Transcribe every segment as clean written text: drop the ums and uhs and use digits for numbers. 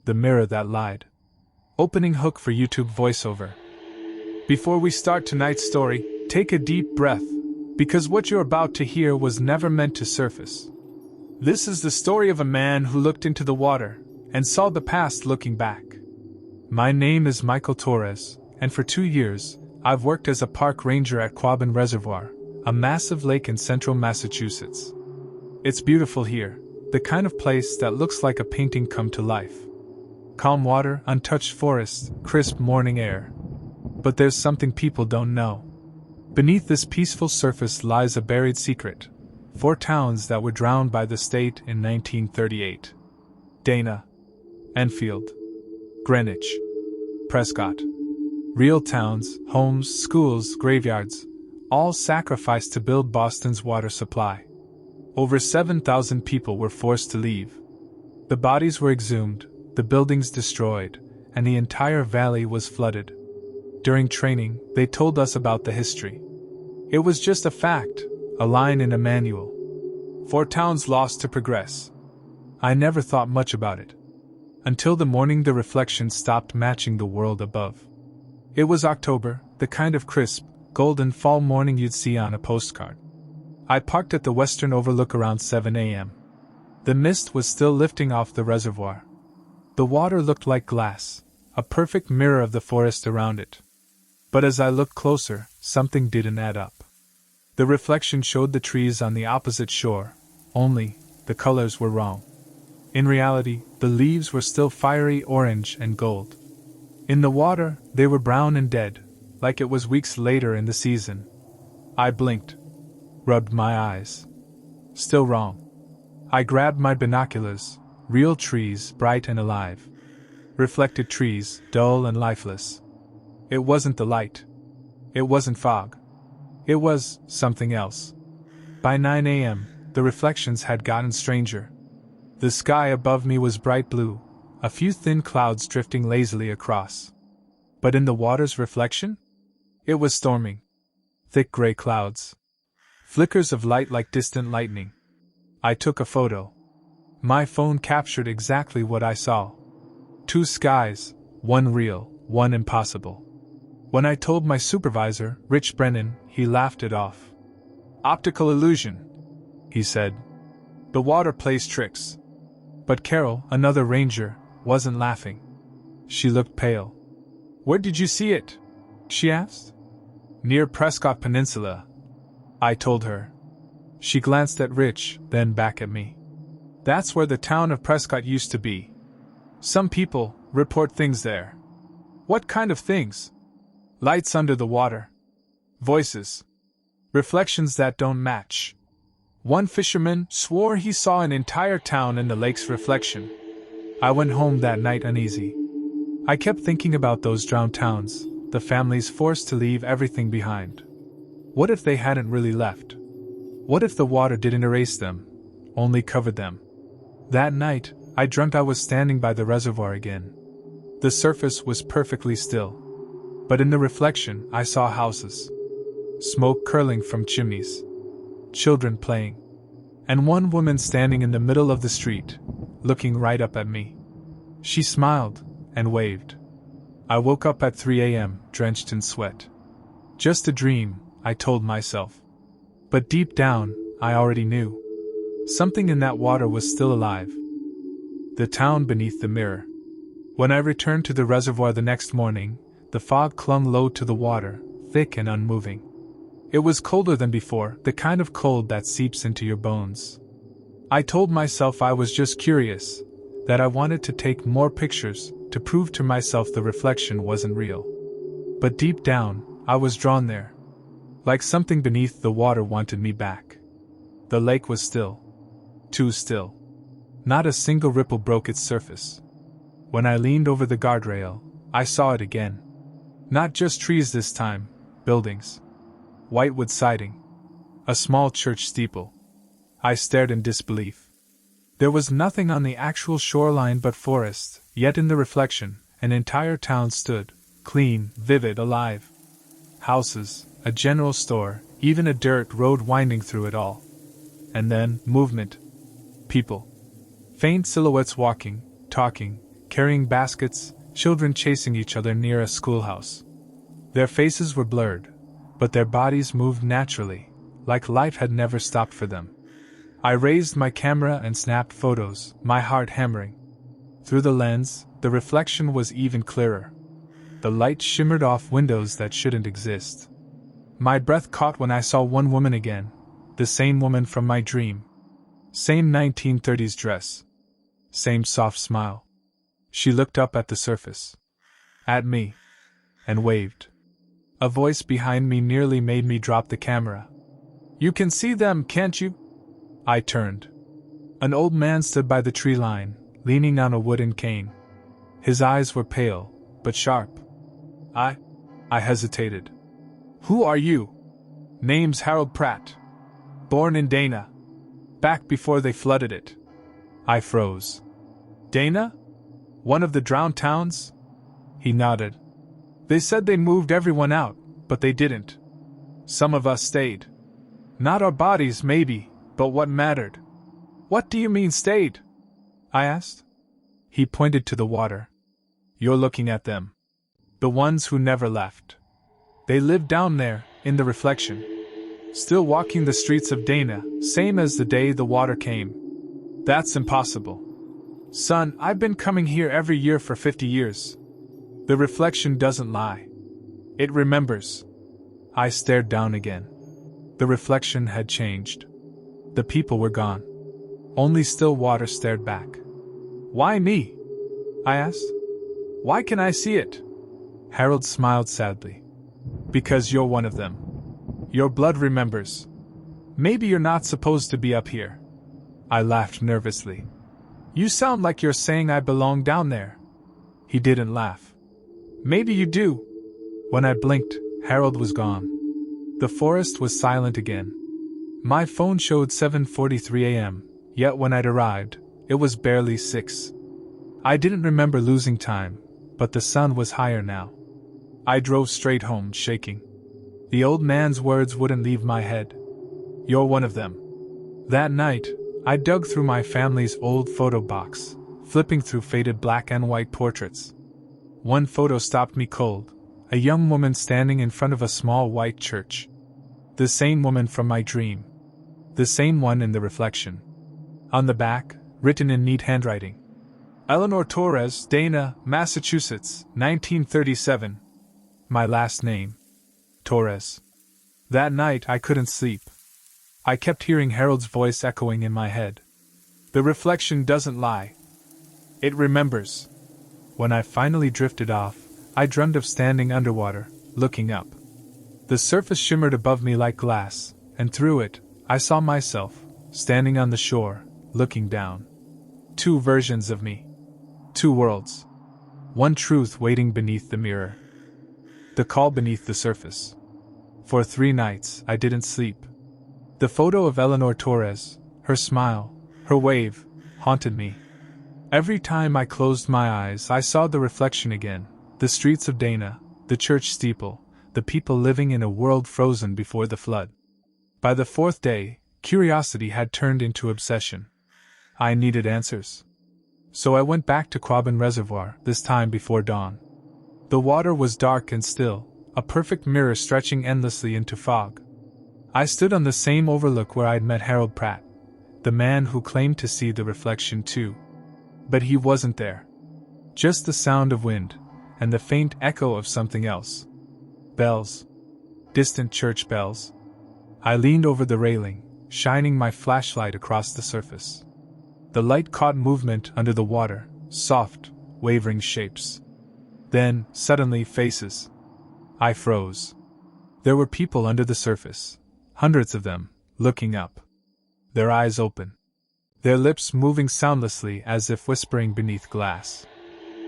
The mirror that lied. Opening hook for YouTube voiceover. Before we start tonight's story, take a deep breath, because what you're about to hear was never meant to surface. This is the story of a man who looked into the water and saw the past looking back. My name is Michael Torres, and for 2 years, I've worked as a park ranger at Quabbin Reservoir, a massive lake in central Massachusetts. It's beautiful here, the kind of place that looks like a painting come to life. Calm water, untouched forests, crisp morning air. But there's something people don't know. Beneath this peaceful surface lies a buried secret. 4 towns that were drowned by the state in 1938. Dana. Enfield. Greenwich. Prescott. Real towns, homes, schools, graveyards, all sacrificed to build Boston's water supply. Over 7,000 people were forced to leave. The bodies were exhumed, the buildings destroyed, and the entire valley was flooded. During training, they told us about the history. It was just a fact, a line in a manual. 4 towns lost to progress. I never thought much about it. Until the morning the reflections stopped matching the world above. It was October, the kind of crisp, golden fall morning you'd see on a postcard. I parked at the western overlook around 7 a.m. The mist was still lifting off the reservoir. The water looked like glass, a perfect mirror of the forest around it. But as I looked closer, something didn't add up. The reflection showed the trees on the opposite shore, only, the colors were wrong. In reality, the leaves were still fiery orange and gold. In the water, they were brown and dead, like it was weeks later in the season. I blinked. Rubbed my eyes. Still wrong. I grabbed my binoculars. Real trees, bright and alive. Reflected trees, dull and lifeless. It wasn't the light. It wasn't fog. It was something else. By 9 a.m., the reflections had gotten stranger. The sky above me was bright blue, a few thin clouds drifting lazily across. But in the water's reflection? It was storming. Thick gray clouds. Flickers of light like distant lightning. I took a photo. My phone captured exactly what I saw. 2 skies, one real, one impossible. When I told my supervisor, Rich Brennan, he laughed it off. Optical illusion, he said. The water plays tricks. But Carol, another ranger, wasn't laughing. She looked pale. Where did you see it? She asked. Near Prescott Peninsula, I told her. She glanced at Rich, then back at me. That's where the town of Prescott used to be. Some people report things there. What kind of things? Lights under the water. Voices. Reflections that don't match. One fisherman swore he saw an entire town in the lake's reflection. I went home that night uneasy. I kept thinking about those drowned towns, the families forced to leave everything behind. What if they hadn't really left? What if the water didn't erase them, only covered them? That night, I dreamt I was standing by the reservoir again. The surface was perfectly still. But in the reflection, I saw houses. Smoke curling from chimneys. Children playing. And one woman standing in the middle of the street, looking right up at me. She smiled and waved. I woke up at 3 a.m., drenched in sweat. Just a dream, I told myself. But deep down, I already knew. Something in that water was still alive. The town beneath the mirror. When I returned to the reservoir the next morning, the fog clung low to the water, thick and unmoving. It was colder than before, the kind of cold that seeps into your bones. I told myself I was just curious, that I wanted to take more pictures, to prove to myself the reflection wasn't real. But deep down, I was drawn there. Like something beneath the water wanted me back. The lake was still. Too still. Not a single ripple broke its surface. When I leaned over the guardrail, I saw it again. Not just trees this time, buildings. Whitewood siding. A small church steeple. I stared in disbelief. There was nothing on the actual shoreline but forest, yet in the reflection, an entire town stood, clean, vivid, alive. Houses, a general store, even a dirt road winding through it all. And then, movement. People. Faint silhouettes walking, talking, carrying baskets, children chasing each other near a schoolhouse. Their faces were blurred, but their bodies moved naturally, like life had never stopped for them. I raised my camera and snapped photos, my heart hammering. Through the lens, the reflection was even clearer. The light shimmered off windows that shouldn't exist. My breath caught when I saw one woman again, the same woman from my dream. Same 1930s dress. Same soft smile. She looked up at the surface. At me. And waved. A voice behind me nearly made me drop the camera. "You can see them, can't you?" I turned. An old man stood by the tree line, leaning on a wooden cane. His eyes were pale, but sharp. I hesitated. "Who are you?" "Name's Harold Pratt. Born in Dana. Back before they flooded it." I froze. "Dana? One of the drowned towns?" He nodded. "They said they moved everyone out, but they didn't. Some of us stayed. Not our bodies, maybe, but what mattered." "What do you mean stayed?" I asked. He pointed to the water. "You're looking at them. The ones who never left. They lived down there, in the reflection. Still walking the streets of Dana, same as the day the water came." "That's impossible." "Son, I've been coming here every year for 50 years. The reflection doesn't lie. It remembers." I stared down again. The reflection had changed. The people were gone. Only still water stared back. "Why me?" I asked. "Why can I see it?" Harold smiled sadly. "Because you're one of them. Your blood remembers. Maybe you're not supposed to be up here." I laughed nervously. "You sound like you're saying I belong down there." He didn't laugh. "Maybe you do." When I blinked, Harold was gone. The forest was silent again. My phone showed 7:43 a.m., yet when I'd arrived, it was barely 6. I didn't remember losing time, but the sun was higher now. I drove straight home, shaking. The old man's words wouldn't leave my head. "You're one of them." That night, I dug through my family's old photo box, flipping through faded black and white portraits. One photo stopped me cold, a young woman standing in front of a small white church. The same woman from my dream. The same one in the reflection. On the back, written in neat handwriting. "Eleanor Torres, Dana, Massachusetts, 1937. My last name. Torres." That night I couldn't sleep. I kept hearing Harold's voice echoing in my head. "The reflection doesn't lie. It remembers." When I finally drifted off, I dreamed of standing underwater, looking up. The surface shimmered above me like glass, and through it, I saw myself, standing on the shore, looking down. 2 versions of me. 2 worlds. One truth waiting beneath the mirror. The call beneath the surface. For 3 nights, I didn't sleep. The photo of Eleanor Torres, her smile, her wave, haunted me. Every time I closed my eyes, I saw the reflection again, the streets of Dana, the church steeple, the people living in a world frozen before the flood. By the 4th day, curiosity had turned into obsession. I needed answers. So I went back to Quabbin Reservoir, this time before dawn. The water was dark and still, a perfect mirror stretching endlessly into fog. I stood on the same overlook where I'd met Harold Pratt, the man who claimed to see the reflection too. But he wasn't there. Just the sound of wind, and the faint echo of something else. Bells. Distant church bells. I leaned over the railing, shining my flashlight across the surface. The light caught movement under the water, soft, wavering shapes. Then, suddenly, faces. I froze. There were people under the surface, hundreds of them, looking up. Their eyes open. Their lips moving soundlessly as if whispering beneath glass.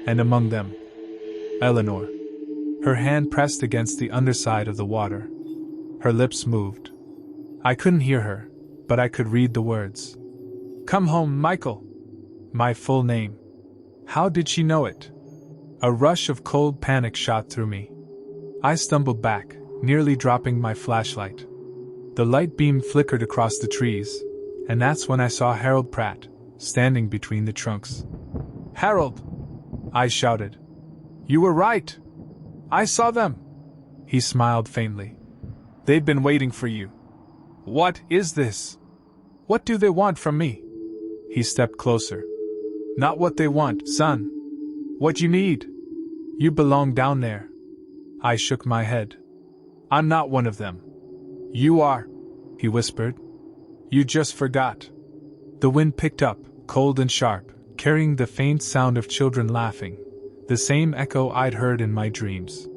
And among them, Eleanor. Her hand pressed against the underside of the water. Her lips moved. I couldn't hear her, but I could read the words. "Come home, Michael." My full name. How did she know it? A rush of cold panic shot through me. I stumbled back, nearly dropping my flashlight. The light beam flickered across the trees, and that's when I saw Harold Pratt, standing between the trunks. "Harold!" I shouted. You were right! I saw them! He smiled faintly. They've been waiting for you. What is this? What do they want from me? He stepped closer. Not what they want, son. What you need. You belong down there. I shook my head. I'm not one of them. You are, he whispered. You just forgot. The wind picked up, cold and sharp, carrying the faint sound of children laughing, the same echo I'd heard in my dreams.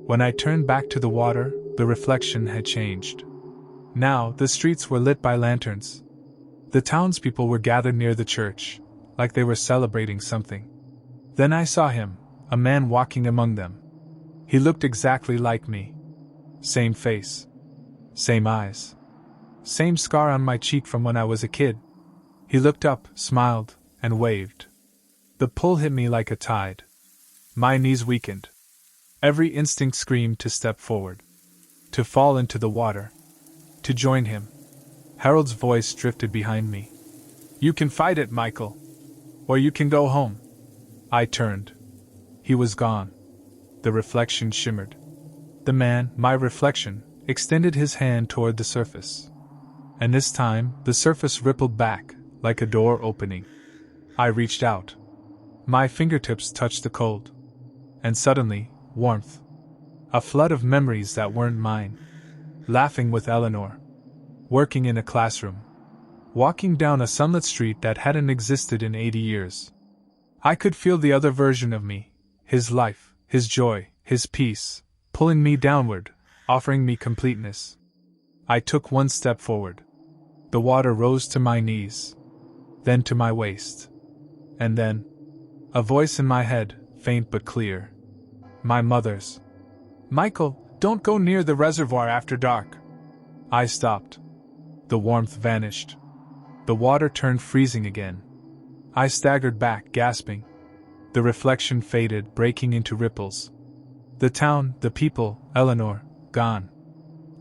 When I turned back to the water, the reflection had changed. Now, the streets were lit by lanterns. The townspeople were gathered near the church, like they were celebrating something. Then I saw him, a man walking among them. He looked exactly like me. Same face. Same eyes. Same scar on my cheek from when I was a kid. He looked up, smiled, and waved. The pull hit me like a tide. My knees weakened. Every instinct screamed to step forward. To fall into the water. To join him. Harold's voice drifted behind me. You can fight it, Michael. Or you can go home. I turned. He was gone. The reflection shimmered. The man, my reflection, extended his hand toward the surface. And this time, the surface rippled back, like a door opening. I reached out. My fingertips touched the cold. And suddenly, warmth. A flood of memories that weren't mine. Laughing with Eleanor. Working in a classroom. Walking down a sunlit street that hadn't existed in 80 years. I could feel the other version of me, his life, his joy, his peace, pulling me downward, offering me completeness. I took one step forward. The water rose to my knees. Then to my waist. And then, a voice in my head, faint but clear. My mother's. Michael, don't go near the reservoir after dark. I stopped. The warmth vanished. The water turned freezing again. I staggered back, gasping. The reflection faded, breaking into ripples. The town, the people, Eleanor, gone.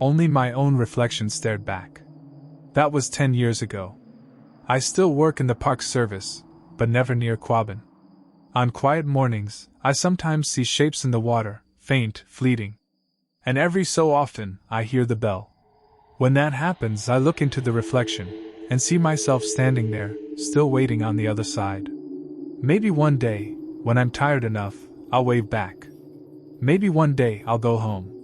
Only my own reflection stared back. That was 10 years ago. I still work in the park service, but never near Quabbin. On quiet mornings, I sometimes see shapes in the water, faint, fleeting. And every so often, I hear the bell. When that happens, I look into the reflection, and see myself standing there, still waiting on the other side. Maybe one day, when I'm tired enough, I'll wave back. Maybe one day I'll go home.